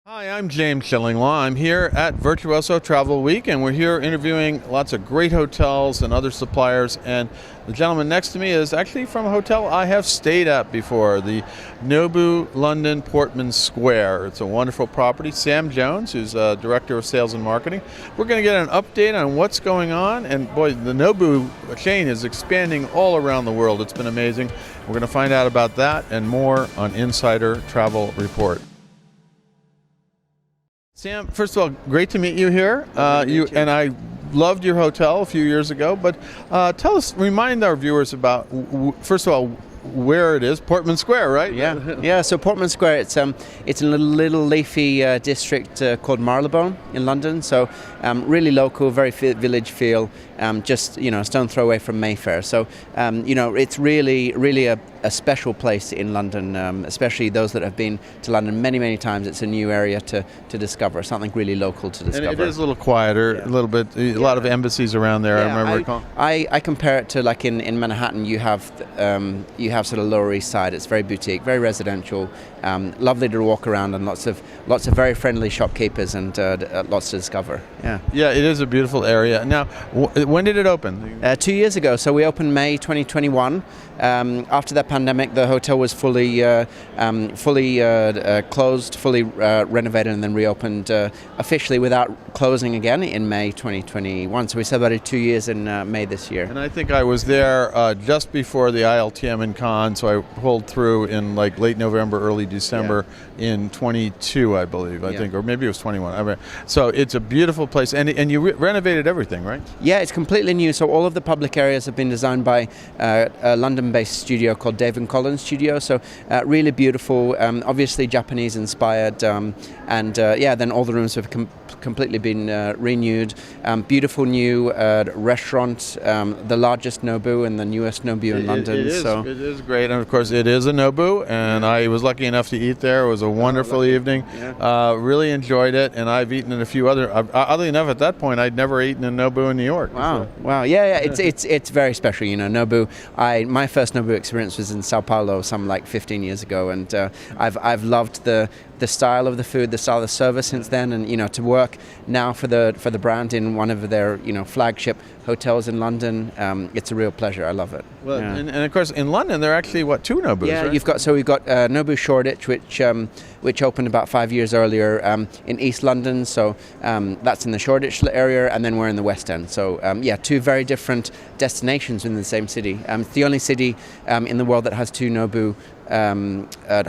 Hi, I'm James Shillinglaw. I'm here at Virtuoso Travel Week, and we're here interviewing lots of great hotels and other suppliers. And the gentleman next to me is actually from a hotel I have stayed at before, the Nobu London Portman Square. It's a wonderful property. Sam Jones, who's Director of Sales and Marketing. We're going to get an update on what's going on. And boy, the Nobu chain is expanding all around the world. It's been amazing. We're going to find out about that and more on Insider Travel Report. Sam, first of all, great to meet you here. And I loved your hotel a few years ago. But remind our viewers about, first of all, where it is, Portman Square, right? Yeah. So Portman Square, it's in a little leafy district called Marylebone in London. So really local, very village feel. Just a stone throw away from Mayfair. So it's really a special place in London, especially those that have been to London many times. It's a new area to discover, something really local to discover. And it is a little quieter, a little bit. A lot of embassies around there. Yeah, I remember. I compare it to like in Manhattan. You have sort of Lower East Side. It's very boutique, very residential, lovely to walk around, and lots of very friendly shopkeepers and lots to discover. Yeah, it is a beautiful area. Now, when did it open? 2 years ago. So we opened May 2021. After that pandemic, the hotel was fully closed, fully renovated, and then reopened officially without closing again in May 2021. So we celebrated 2 years in May this year. And I think I was there just before the ILTM in Cannes, so I pulled through in like late November, early December in 22, I believe, I think, or maybe it was 21. So it's a beautiful place, and you renovated everything, right? Yeah, it's completely new. So all of the public areas have been designed by a London-based studio called Dave & Collins Studio. So really beautiful, obviously Japanese-inspired, then all the rooms have completely been renewed. Beautiful new restaurant, the largest Nobu and the newest Nobu in London. It is great, and of course it is a Nobu, and I was lucky enough to eat there. It was a wonderful evening. Really enjoyed it, and I've eaten at a few other. Oddly enough, at that point, I'd never eaten a Nobu in New York. Wow. Yeah. It's very special. Nobu. My first Nobu experience was in Sao Paulo, some like 15 years ago, and I've loved the style of the food, the style of the service since then, and to work now for the brand in one of their flagship hotels in London, it's a real pleasure. I love it. Well, and of course in London there are actually two Nobus. Yeah, right? we've got Nobu Shoreditch, which opened about 5 years earlier in East London. So that's in the Shoreditch area, and then we're in the West End. So two very different destinations in the same city. It's the only city in the world that has two Nobu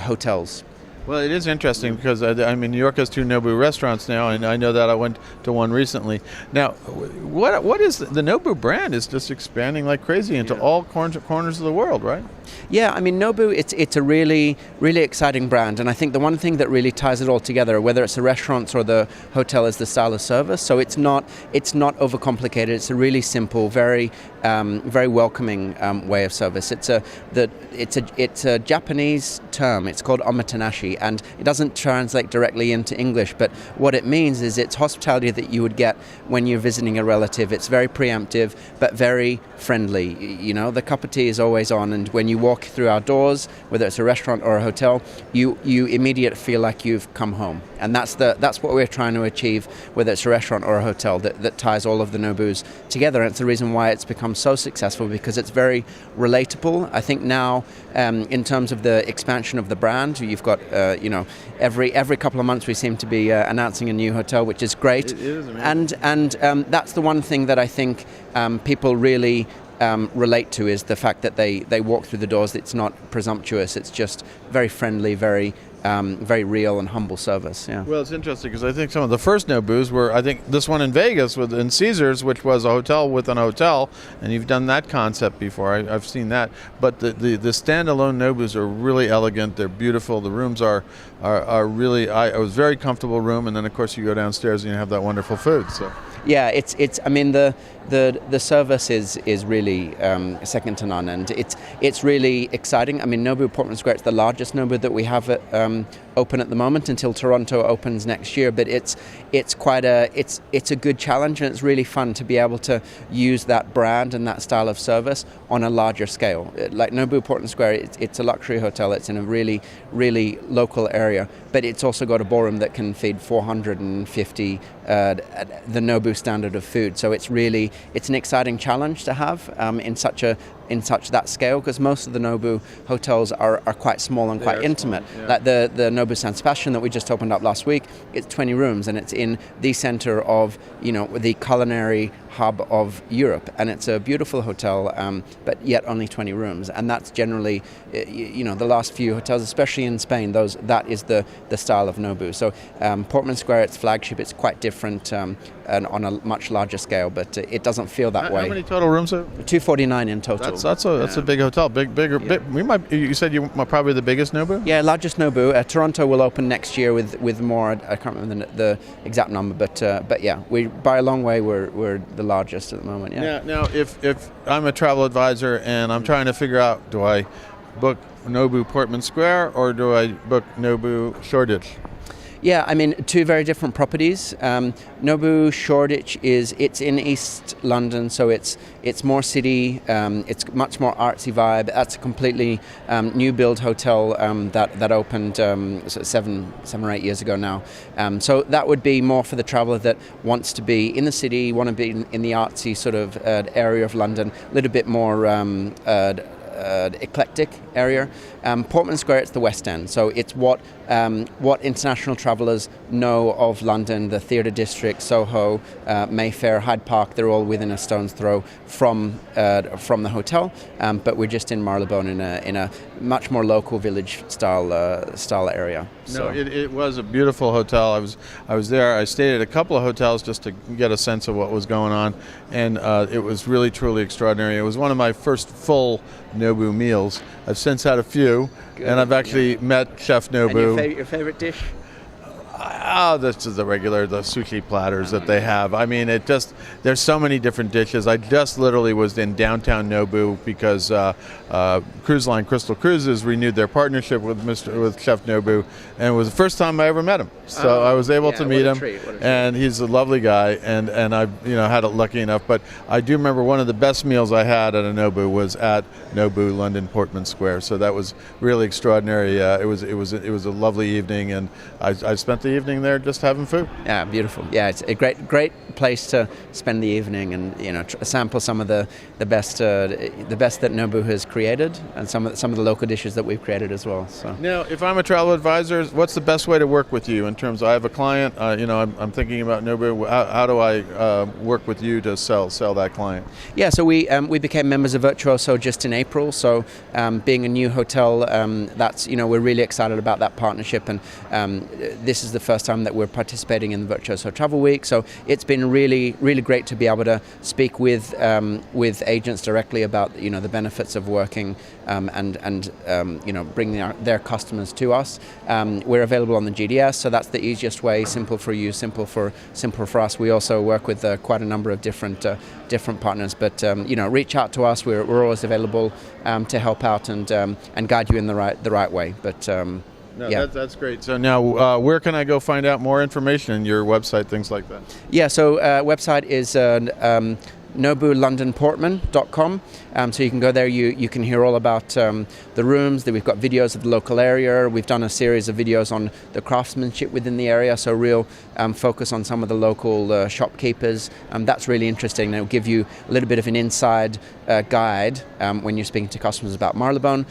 hotels. Well, it is interesting because New York has two Nobu restaurants now, and I know that I went to one recently. Now, what is the Nobu brand is just expanding like crazy into all corners of the world, right? Yeah, Nobu, it's a really exciting brand, and I think the one thing that really ties it all together, whether it's the restaurants or the hotel, is the style of service. So it's not overcomplicated. It's a really simple, very welcoming way of service. It's a Japanese term. It's called omotenashi, and it doesn't translate directly into English, but what it means is it's hospitality that you would get when you're visiting a relative. It's very preemptive, but very friendly. The cup of tea is always on, and when you walk through our doors, whether it's a restaurant or a hotel, you immediately feel like you've come home. And that's what we're trying to achieve, whether it's a restaurant or a hotel, that ties all of the Nobus together. And it's the reason why it's become so successful, because it's very relatable. I think now, in terms of the expansion of the brand, you've got every couple of months we seem to be announcing a new hotel, which is great. It is amazing. And that's the one thing that I think people really relate to, is the fact that they walk through the doors. It's not presumptuous. It's just very friendly, very real and humble service. Yeah. Well, it's interesting because I think some of the first Nobus were, I think this one in Vegas in Caesars, which was a hotel within a hotel, and you've done that concept before. I've seen that. But the standalone Nobus are really elegant. They're beautiful. The rooms are really. I was very comfortable room, and then of course you go downstairs and you have that wonderful food. So. Yeah, it's. I mean, the service is really second to none, and it's really exciting. I mean, Nobu Portman Square, it's the largest Nobu that we have open at the moment until Toronto opens next year. But it's a good challenge, and it's really fun to be able to use that brand and that style of service on a larger scale. Like Nobu Portman Square, it's a luxury hotel. It's in a really local area, but it's also got a ballroom that can feed 450 the Nobu standard of food. So it's an exciting challenge to have in such that scale, because most of the Nobu hotels are quite small and quite intimate. Small, yeah. Like the Nobu San Sebastian that we just opened up last week, it's 20 rooms, and it's in the center of the culinary hub of Europe, and it's a beautiful hotel, but yet only 20 rooms, and that's generally the last few hotels, especially in Spain, that is the style of Nobu. So Portman Square, its flagship, it's quite different and on a much larger scale, but it doesn't feel that way. How many total rooms are 249 in total. That's a big hotel, bigger. You said you were probably the biggest Nobu? Yeah, largest Nobu. Toronto will open next year with more. I can't remember the exact number, but yeah, we by a long way we're the largest at the moment. Yeah. Now, if I'm a travel advisor and I'm trying to figure out, do I book Nobu Portman Square or do I book Nobu Shoreditch? Yeah, I mean, two very different properties. Nobu Shoreditch it's in East London, so it's more city. It's much more artsy vibe. That's a completely new build hotel that opened 7 or 8 years ago now. So that would be more for the traveller that wants to be in the city, want to be in the artsy sort of area of London, a little bit more eclectic area. Portman Square, it's the West End, so it's what international travellers know of London, the Theatre District, Soho, Mayfair, Hyde Park. They're all within a stone's throw from the hotel, but we're just in Marylebone in a much more local village style area. So. No, it was a beautiful hotel. I was there. I stayed at a couple of hotels just to get a sense of what was going on, and it was really truly extraordinary. It was one of my first full Nobu meals. I've since had a few, and I've actually met Chef Nobu. And your favorite dish? This is the sushi platters that they have. I mean, there's so many different dishes. I just literally was in downtown Nobu because cruise line Crystal Cruises renewed their partnership with Chef Nobu, and it was the first time I ever met him. So I was able to meet him, and he's a lovely guy, and I had it lucky enough. But I do remember one of the best meals I had at a Nobu was at Nobu London Portman Square. So that was really extraordinary. It was a lovely evening, and I spent the evening there just having food. Yeah, beautiful. Yeah, it's a great place to spend the evening, and sample some of the best that Nobu has created, and some of the local dishes that we've created as well. So now, if I'm a travel advisor, what's the best way to work with you in terms of, I have a client, I'm thinking about Nobu. How do I work with you to sell that client? Yeah, so we became members of Virtuoso just in April. So being a new hotel, that's we're really excited about that partnership, and this is the first time that we're participating in the Virtuoso Travel Week. So it's been really great to be able to speak with agents directly about the benefits of working and bringing their customers to us. We're available on the GDS, so that's the easiest way. Simple for you, simple for us. We also work with quite a number of different partners, but reach out to us. We're always available to help out and guide you in the right way. But no, yeah. That's great. So now, where can I go find out more information? Your website, things like that. Yeah, so website is nobulondonportman.com. So you can go there. You can hear all about the rooms. We've got videos of the local area. We've done a series of videos on the craftsmanship within the area. So real focus on some of the local shopkeepers. That's really interesting. It'll give you a little bit of an inside guide when you're speaking to customers about Marylebone.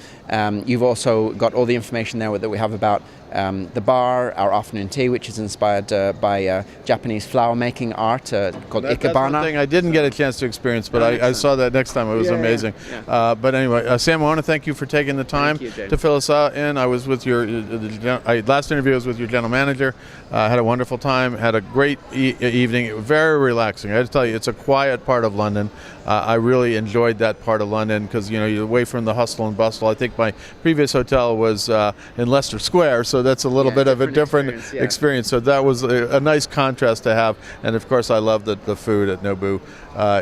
You've also got all the information there that we have about the bar, our afternoon tea, which is inspired by Japanese flower making art called Ikebana. That's one thing I didn't get a chance to experience, but I saw that next time. It was amazing. Yeah. But anyway, Sam, I want to thank you for taking the time to fill us in. I was with your last interview was with your general manager. Had a wonderful time. Had a great evening. Very relaxing. I have to tell you, it's a quiet part of London. I really enjoyed that part of London because you're away from the hustle and bustle. I think my previous hotel was in Leicester Square, so that's a little bit of a different experience, experience. So that was a nice contrast to have. And of course, I love the food at Nobu.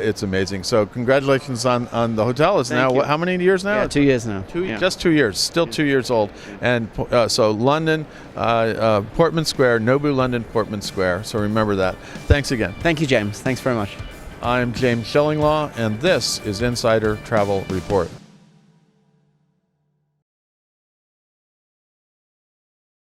It's amazing. So congratulations on the hotel. It's Thank now you. how many years now? Yeah, 2 years now. Just 2 years. Still 2 years old. And so London, Portman Square, Nobu London, Portman Square. So remember that. Thanks again. Thank you, James. Thanks very much. I'm James Shillinglaw, and this is Insider Travel Report.